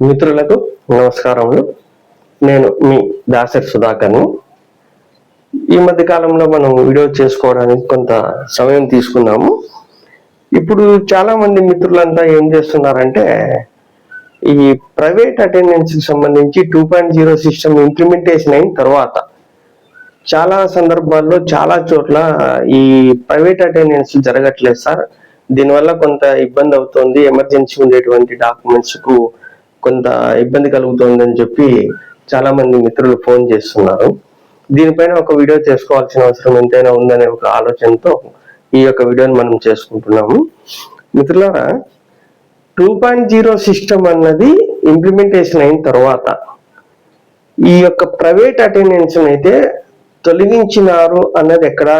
మిత్రులకు నమస్కారములు. నేను మీ దాసరి సుధాకర్ని. ఈ మధ్య కాలంలో మనం వీడియో చేసుకోవడానికి కొంత సమయం తీసుకున్నాము. ఇప్పుడు చాలా మంది మిత్రులంతా ఏం చేస్తున్నారంటే, ఈ ప్రైవేట్ అటెండెన్స్ కి సంబంధించి 2.0 సిస్టమ్ ఇంప్లిమెంటేషన్ అయిన తర్వాత చాలా సందర్భాల్లో చాలా చోట్ల ఈ ప్రైవేట్ అటెండెన్స్ జరగట్లేదు సార్, దీనివల్ల కొంత ఇబ్బంది అవుతుంది, ఎమర్జెన్సీ ఉండేటువంటి డాక్యుమెంట్స్ కు కొంత ఇబ్బంది కలుగుతుందని చెప్పి చాలా మంది మిత్రులు ఫోన్ చేస్తున్నారు. దీనిపైన ఒక వీడియో చేసుకోవాల్సిన అవసరం ఎంతైనా ఉందనే ఒక ఆలోచనతో ఈ యొక్క వీడియోని మనం చేసుకుంటున్నాము. మిత్రులారా, 2.0 సిస్టమ్ అన్నది ఇంప్లిమెంటేషన్ అయిన తర్వాత ఈ యొక్క ప్రైవేట్ అటెండెన్స్ అయితే తొలగించినారు అన్నది ఎక్కడ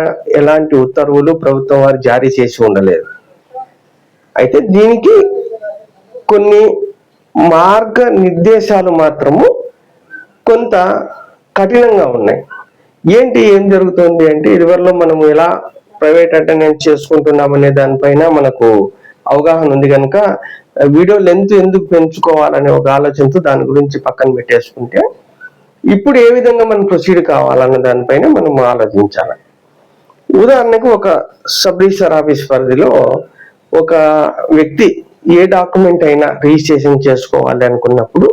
ఎలాంటి ఉత్తర్వులు ప్రభుత్వం వారు జారీ చేసి ఉండలేదు. అయితే దీనికి కొన్ని మార్గ నిర్దేశాలు మాత్రము కొంత కఠినంగా ఉన్నాయి. ఏం జరుగుతుంది అంటే, ఇదివరలో మనం ఎలా ప్రైవేట్ అటెండెన్స్ చేసుకుంటున్నాం అనే దానిపైన మనకు అవగాహన ఉంది కనుక వీడియో లెంత్ ఎందుకు పెంచుకోవాలనే ఒక ఆలోచనతో దాని గురించి పక్కన పెట్టేసుకుంటే, ఇప్పుడు ఏ విధంగా మనం ప్రొసీడ్ కావాలన్న దానిపైన మనం ఆలోచించాలి. ఉదాహరణకు, ఒక సబ్ రిజిస్టర్ ఆఫీస్ పరిధిలో ఒక వ్యక్తి ఏ డాక్యుమెంట్ అయినా రిజిస్ట్రేషన్ చేసుకోవాలి అనుకున్నప్పుడు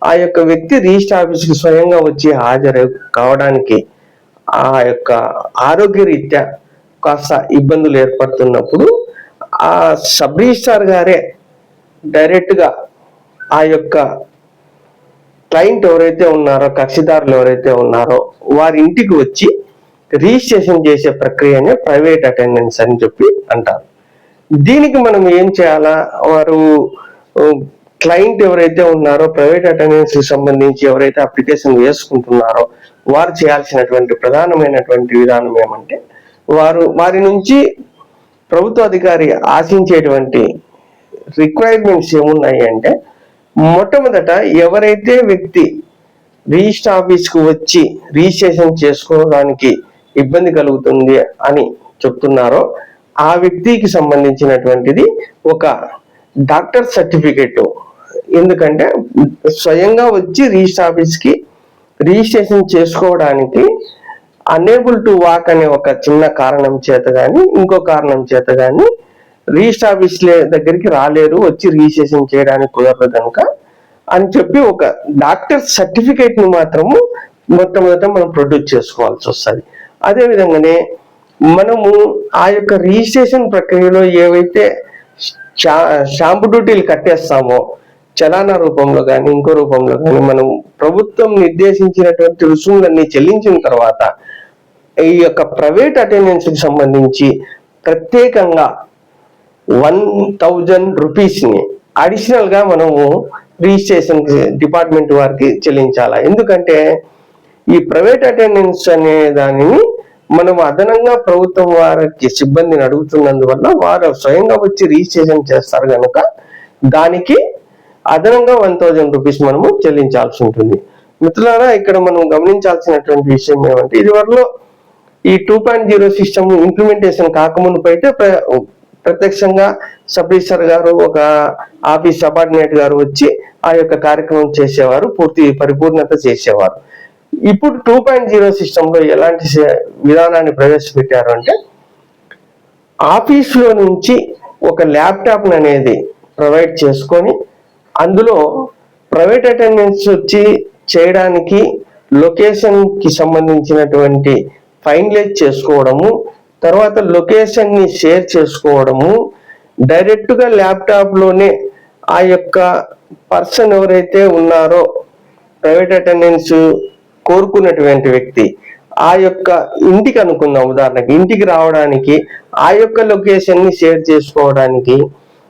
ఆ యొక్క వ్యక్తి రిజిస్టర్ ఆఫీస్కి స్వయంగా వచ్చి హాజరు కావడానికి ఆ యొక్క ఆరోగ్య రీత్యా కాస్త ఇబ్బందులు ఏర్పడుతున్నప్పుడు ఆ సబ్ రిజిస్ట్రార్ గారే డైరెక్ట్ గా ఆ యొక్క క్లయింట్ ఎవరైతే ఉన్నారో, కక్షిదారులు ఎవరైతే ఉన్నారో వారి ఇంటికి వచ్చి రిజిస్ట్రేషన్ చేసే ప్రక్రియనే ప్రైవేట్ అటెండెన్స్ అని చెప్పి అంటారు. దీనికి మనం ఏం చేయాలా, వారు క్లయింట్ ఎవరైతే ఉన్నారో ప్రైవేట్ అటెండెన్స్ కి సంబంధించి ఎవరైతే అప్లికేషన్ వేసుకుంటున్నారో వారు చేయాల్సినటువంటి ప్రధానమైనటువంటి విధానం ఏమంటే, వారి నుంచి ప్రభుత్వ అధికారి ఆశించేటువంటి రిక్వైర్మెంట్స్ ఏమున్నాయి అంటే, మొట్టమొదట ఎవరైతే వ్యక్తి రిజిస్టర్ ఆఫీస్ కు వచ్చి రిజిస్ట్రేషన్ చేసుకోవడానికి ఇబ్బంది కలుగుతుంది అని చెప్తున్నారో ఆ వ్యక్తికి సంబంధించినటువంటిది ఒక డాక్టర్ సర్టిఫికేట్. ఎందుకంటే స్వయంగా వచ్చి రిజిస్టర్ ఆఫీస్ కి రిజిస్ట్రేషన్ చేసుకోవడానికి అనేబుల్ టు వాక్ అనే ఒక చిన్న కారణం చేత కానీ ఇంకో కారణం చేత కానీ రిజిస్టర్ ఆఫీస్ దగ్గరికి రాలేరు, వచ్చి రిజిస్ట్రేషన్ చేయడానికి కుదరదు కనుక అని చెప్పి ఒక డాక్టర్ సర్టిఫికేట్ ని మాత్రము మొట్టమొదట మనం ప్రొడ్యూస్ చేసుకోవాల్సి వస్తుంది. అదే విధంగానే మనము ఆ యొక్క రిజిస్ట్రేషన్ ప్రక్రియలో ఏవైతే స్టాంపు డ్యూటీలు కట్టేస్తామో చలానా రూపంలో కానీ ఇంకో రూపంలో కానీ మనం ప్రభుత్వం నిర్దేశించినటువంటి రుసుములన్నీ చెల్లించిన తర్వాత ఈ యొక్క ప్రైవేట్ అటెండెన్స్ కి సంబంధించి ప్రత్యేకంగా 1000 రూపీస్ ని అడిషనల్ గా మనము రిజిస్ట్రేషన్ డిపార్ట్మెంట్ వారికి చెల్లించాలా. ఎందుకంటే ఈ ప్రైవేట్ అటెండెన్స్ అనే దానిని మనం అదనంగా ప్రభుత్వం వారికి సిబ్బందిని అడుగుతున్నందువల్ల వారు స్వయంగా వచ్చి రిజిస్ట్రేషన్ చేస్తారు కనుక దానికి అదనంగా 1000 రూపీస్ మనము చెల్లించాల్సి ఉంటుంది. మిత్రులారా, ఇక్కడ మనం గమనించాల్సినటువంటి విషయం ఏమంటే, ఇదివరలో ఈ 2.0 సిస్టమ్ ఇంప్లిమెంటేషన్ కాకముందు అయితే ప్రత్యక్షంగా సబ్ రిజిస్టర్ గారు, ఒక ఆఫీస్ సబార్డినేట్ గారు వచ్చి ఆ యొక్క కార్యక్రమం చేసేవారు, పరిపూర్ణత చేసేవారు. ఇప్పుడు 2.0 సిస్టమ్ లో ఎలాంటి విధానాన్ని ప్రవేశపెట్టారు అంటే, ఆఫీసులో నుంచి ఒక ల్యాప్టాప్ అనేది ప్రొవైడ్ చేసుకొని అందులో ప్రైవేట్ అటెండెన్స్ వచ్చి చేయడానికి లొకేషన్కి సంబంధించినటువంటి ఫైనలైజ్ చేసుకోవడము, తర్వాత లొకేషన్ని షేర్ చేసుకోవడము, డైరెక్ట్గా ల్యాప్టాప్లోనే ఆ యొక్క పర్సన్ ఎవరైతే ఉన్నారో ప్రైవేట్ అటెండెన్స్ కోరుకున్నటువంటి వ్యక్తి ఆ యొక్క ఇంటికి అనుకుందాం, ఉదాహరణకి ఇంటికి రావడానికి ఆ యొక్క లొకేషన్ని షేర్ చేసుకోవడానికి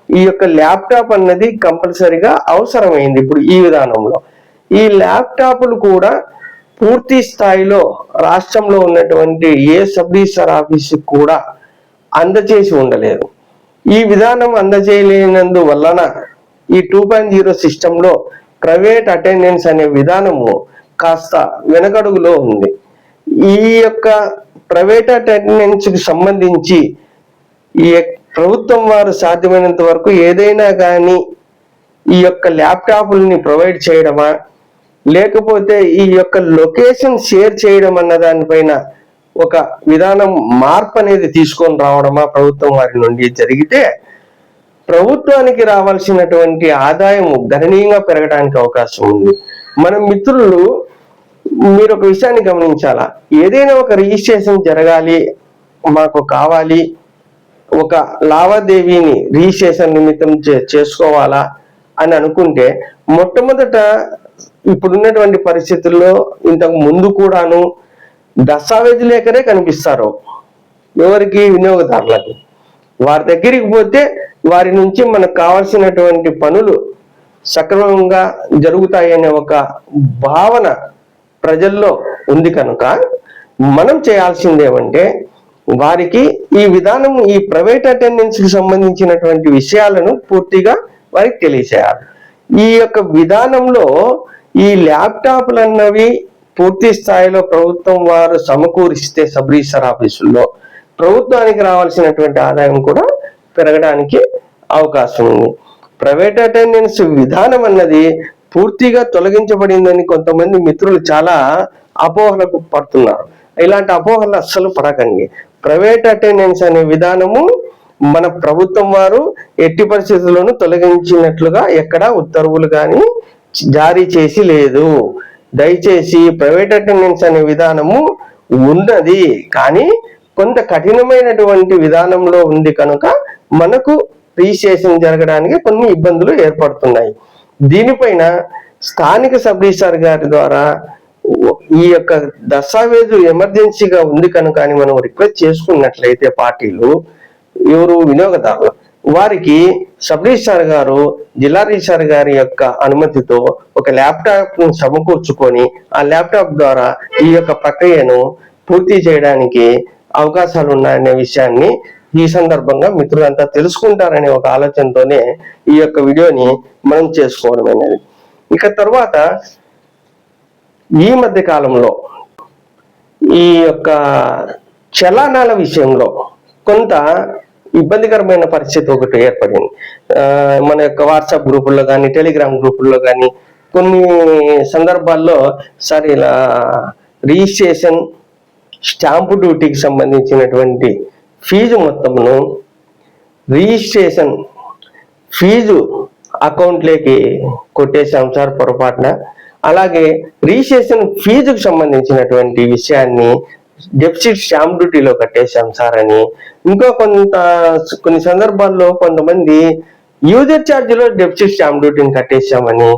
ఈ యొక్క ల్యాప్టాప్ అన్నది కంపల్సరిగా అవసరమైంది. ఇప్పుడు ఈ విధానంలో ఈ ల్యాప్టాప్లు కూడా పూర్తి స్థాయిలో రాష్ట్రంలో ఉన్నటువంటి ఏ సబ్ రిజిస్టర్ ఆఫీసు కూడా అందజేసి ఉండలేదు. ఈ విధానం అందజేయలేనందు వలన ఈ 2.0 సిస్టంలో ప్రైవేట్ అటెండెన్స్ అనే విధానము కాస్త వెనకడుగులో ఉంది. ఈ యొక్క ప్రైవేట్ అటెండెన్స్ కి సంబంధించి ఈ ప్రభుత్వం వారు సాధ్యమైనంత వరకు ఏదైనా కానీ ఈ యొక్క ల్యాప్టాప్లని ప్రొవైడ్ చేయడమా, లేకపోతే ఈ యొక్క లొకేషన్ షేర్ చేయడం అన్న దానిపైన ఒక విధానం మార్పు అనేది తీసుకొని రావడమా ప్రభుత్వం వారి నుండి జరిగితే ప్రభుత్వానికి రావాల్సినటువంటి ఆదాయం గణనీయంగా పెరగడానికి అవకాశం ఉంది. మన మిత్రులు మీరు ఒక విషయాన్ని గమనించాలా, ఏదైనా ఒక రిజిస్ట్రేషన్ జరగాలి, మాకు కావాలి, ఒక లావాదేవీని రిజిస్ట్రేషన్ నిమిత్తం చేసుకోవాలా అని అనుకుంటే మొట్టమొదట ఇప్పుడున్నటువంటి పరిస్థితుల్లో ఇంతకు ముందు కూడాను దస్తావేజు లేఖనే కనిపిస్తారు ఎవరికి, వినియోగదారులకు. వారి దగ్గరికి పోతే వారి నుంచి మనకు కావాల్సినటువంటి పనులు సక్రమంగా జరుగుతాయనే ఒక భావన ప్రజల్లో ఉంది కనుక మనం చేయాల్సిందేమంటే వారికి ఈ విధానం, ఈ ప్రైవేట్ అటెండెన్స్ కి సంబంధించినటువంటి విషయాలను పూర్తిగా వారికి తెలియచేయాలి. ఈ యొక్క విధానంలో ఈ ల్యాప్టాప్లు అన్నవి పూర్తి స్థాయిలో ప్రభుత్వం వారు సమకూరిస్తే సబ్ రిజిస్టర్ ఆఫీసుల్లో ప్రభుత్వానికి రావాల్సినటువంటి ఆదాయం కూడా పెరగడానికి అవకాశం ఉంది. ప్రైవేట్ అటెండెన్స్ విధానం అన్నది పూర్తిగా తొలగించబడిందని కొంతమంది మిత్రులు చాలా అపోహలకు పడుతున్నారు. ఇలాంటి అపోహలు అస్సలు పడకండి. ప్రైవేట్ అటెండెన్స్ అనే విధానము మన ప్రభుత్వం వారు ఎట్టి పరిస్థితుల్లోనూ తొలగించినట్లుగా ఎక్కడ ఉత్తర్వులు కానీ జారీ చేసి లేదు. దయచేసి ప్రైవేట్ అటెండెన్స్ అనే విధానము ఉన్నది, కానీ కొంత కఠినమైనటువంటి విధానంలో ఉంది కనుక మనకు రిజిస్ట్రేషన్ జరగడానికి కొన్ని ఇబ్బందులు ఏర్పడుతున్నాయి. దీనిపైన స్థానిక సబ్ రిజిస్ట్రార్ గారి ద్వారా ఈ యొక్క దస్తావేజు ఎమర్జెన్సీగా ఉంది కనుక అని మనం రిక్వెస్ట్ చేసుకున్నట్లయితే పార్టీలు ఎవరు వినియోగదారులు వారికి సబ్ రిజిస్ట్రార్ గారు జిల్లా రిజిస్ట్రార్ గారి యొక్క అనుమతితో ఒక ల్యాప్టాప్ ను సమకూర్చుకొని ఆ ల్యాప్టాప్ ద్వారా ఈ యొక్క ప్రక్రియను పూర్తి చేయడానికి అవకాశాలు ఉన్నాయనే విషయాన్ని ఈ సందర్భంగా మిత్రులంతా తెలుసుకుంటారనే ఒక ఆలోచనతోనే ఈ యొక్క వీడియోని మనం చేసుకోవడం అనేది. ఇక తర్వాత ఈ మధ్య కాలంలో ఈ యొక్క చలానాల విషయంలో కొంత ఇబ్బందికరమైన పరిస్థితి ఒకటి ఏర్పడింది. మన యొక్క వాట్సాప్ గ్రూపుల్లో కానీ టెలిగ్రామ్ గ్రూపుల్లో కానీ కొన్ని సందర్భాల్లో సార్ ఇలా రిజిస్ట్రేషన్ స్టాంపు డ్యూటీకి సంబంధించినటువంటి ఫీజు మొత్తమును రిజిస్ట్రేషన్ ఫీజు అకౌంట్లోకి కొట్టేశాం సార్ పొరపాటున, అలాగే రిజిస్ట్రేషన్ ఫీజుకు సంబంధించినటువంటి విషయాన్ని డెఫిసిట్ స్టాంప్ డ్యూటీలో కట్టేశాం సార్ అని, కొన్ని సందర్భాల్లో కొంతమంది యూజర్ ఛార్జీలో డెఫిసిట్ స్టాంప్ డ్యూటీని కట్టేశామని,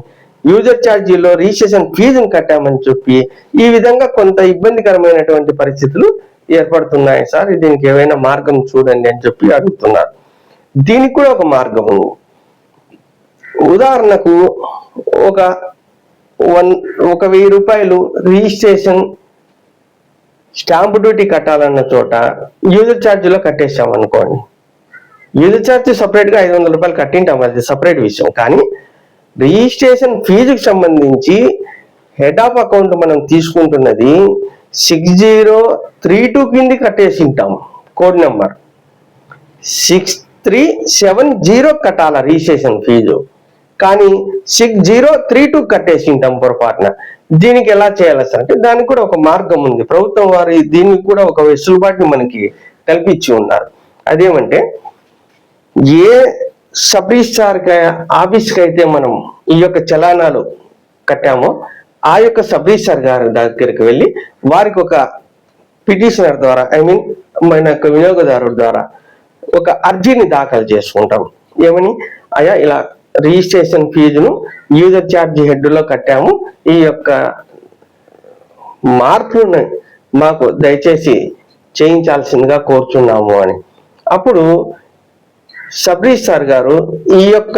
యూజర్ ఛార్జీలో రిజిస్ట్రేషన్ ఫీజుని కట్టామని చెప్పి ఈ విధంగా కొంత ఇబ్బందికరమైనటువంటి పరిస్థితులు ఏర్పడుతున్నాయి సార్, దీనికి ఏమైనా మార్గం చూడండి అని చెప్పి అడుగుతున్నారు. దీనికి కూడా ఒక మార్గం ఉంది. ఉదాహరణకు ఒక 1000 రూపాయలు రిజిస్ట్రేషన్ స్టాంప్ డ్యూటీ కట్టాలన్న చోట యూజర్ ఛార్జీలో కట్టేసాం అనుకోండి, యూజర్ ఛార్జ్ సపరేట్గా 500 రూపాయలు కట్టింటాం, అది సపరేట్ విషయం. కానీ రిజిస్ట్రేషన్ ఫీజుకి సంబంధించి హెడ్ ఆఫ్ అకౌంట్ మనం తీసుకుంటున్నది 6032 కింది కట్టేసింటాం, కోడ్ నెంబర్ 6370 కట్టాల రిజిస్ట్రేషన్ ఫీజు, కానీ 6032 కట్టేసింటాం పొరపాటున. దీనికి ఎలా చేయాలి సార్ అంటే దానికి కూడా ఒక మార్గం ఉంది. ప్రభుత్వం వారు దీనికి కూడా ఒక వెసులుబాటుని మనకి కల్పించి ఉన్నారు. అదేమంటే ఏ సబ్ రిజిస్ట్రార్ ఆఫీస్కి అయితే మనం ఈ యొక్క చలానాలు కట్టామో ఆ యొక్క సబ్ రిజిస్ట్రార్ గారి దగ్గరికి వెళ్ళి వారికి ఒక పిటిషనర్ ద్వారా మన యొక్క వినియోగదారుడు ద్వారా ఒక అర్జీని దాఖలు చేసుకుంటాం. ఏమని, అయ్యా ఇలా రిజిస్ట్రేషన్ ఫీజును యూజర్ ఛార్జ్ హెడ్లో కట్టాము, ఈ యొక్క మార్పును మాకు దయచేసి చేయించాల్సిందిగా కోరుచున్నాము అని. అప్పుడు సబ్ రిజిస్ట్రార్ గారు ఈ యొక్క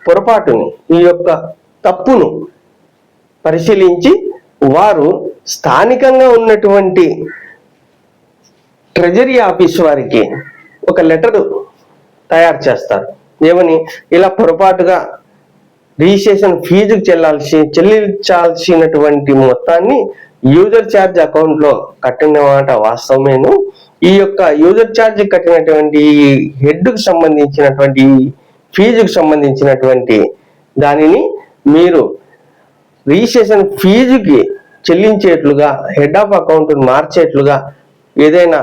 పొరపాటుని, ఈ యొక్క తప్పును పరిశీలించి వారు స్థానికంగా ఉన్నటువంటి ట్రెజరీ ఆఫీస్ వారికి ఒక లెటర్ తయారు చేస్తారు. ఏమని, ఇలా పొరపాటుగా రిజిస్ట్రేషన్ ఫీజుకు చెల్లించాల్సినటువంటి మొత్తాన్ని యూజర్ ఛార్జ్ అకౌంట్ లో కట్టిన మాట వాస్తవమేను. ఈ యొక్క యూజర్ ఛార్జ్ కట్టినటువంటి హెడ్కు సంబంధించినటువంటి ఫీజుకు సంబంధించినటువంటి దానిని మీరు రిజిస్ట్రేషన్ ఫీజుకి చెల్లించేట్లుగా హెడ్ ఆఫ్ అకౌంట్ మార్చేట్లుగా ఏదైనా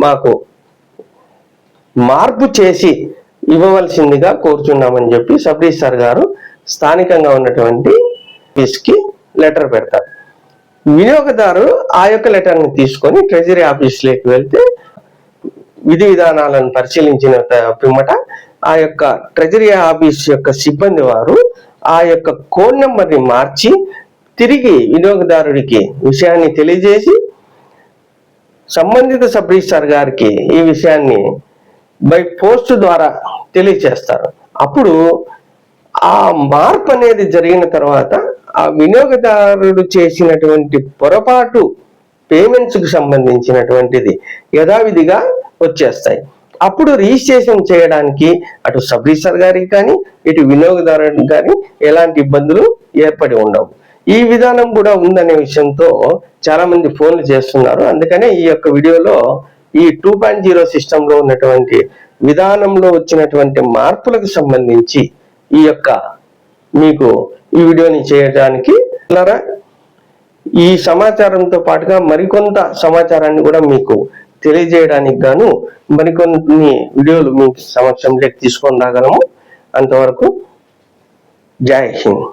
మాకు మార్పు చేసి ఇవ్వవలసిందిగా కోరుచున్నామని చెప్పి సబ్ రిజిస్ట్రార్ గారు స్థానికంగా ఉన్నటువంటి ఆఫీస్కి లెటర్ పెడతారు. వినియోగదారు ఆ యొక్క లెటర్ని తీసుకొని ట్రెజరీ ఆఫీస్లోకి వెళ్తే విధి విధానాలను పరిశీలించిన పిమ్మట ఆ యొక్క ట్రెజరీ ఆఫీస్ యొక్క సిబ్బంది వారు ఆ యొక్క కోడ్ నెంబర్ని మార్చి తిరిగి వినియోగదారుడికి విషయాన్ని తెలియజేసి సంబంధిత సబ్ రిజిస్ట్రార్ గారికి ఈ విషయాన్ని బై పోస్ట్ ద్వారా తెలియచేస్తారు. అప్పుడు ఆ మార్పు అనేది జరిగిన తర్వాత ఆ వినియోగదారుడు చేసినటువంటి పొరపాటు పేమెంట్స్కి సంబంధించినటువంటిది యథావిధిగా వచ్చేస్తాయి. అప్పుడు రిజిస్ట్రేషన్ చేయడానికి అటు సబ్ రిజిస్ట్రార్ గారికి కానీ ఇటు వినియోగదారుడికి కానీ ఎలాంటి ఇబ్బందులు ఏర్పడి ఉండవు. ఈ విధానం కూడా ఉందనే విషయంతో చాలా మంది ఫోన్లు చేస్తున్నారు. అందుకనే ఈ యొక్క వీడియోలో ఈ 2.0 సిస్టంలో ఉన్నటువంటి విధానంలో వచ్చినటువంటి మార్పులకు సంబంధించి ఈ యొక్క మీకు ఈ వీడియోని చేయడానికి ఈ సమాచారంతో పాటుగా మరికొంత సమాచారాన్ని కూడా మీకు తెలియజేయడానికి గాను మరికొన్ని వీడియోలు మీ సమక్షంలోకి తీసుకొని రాగలము. అంతవరకు జై హింద్.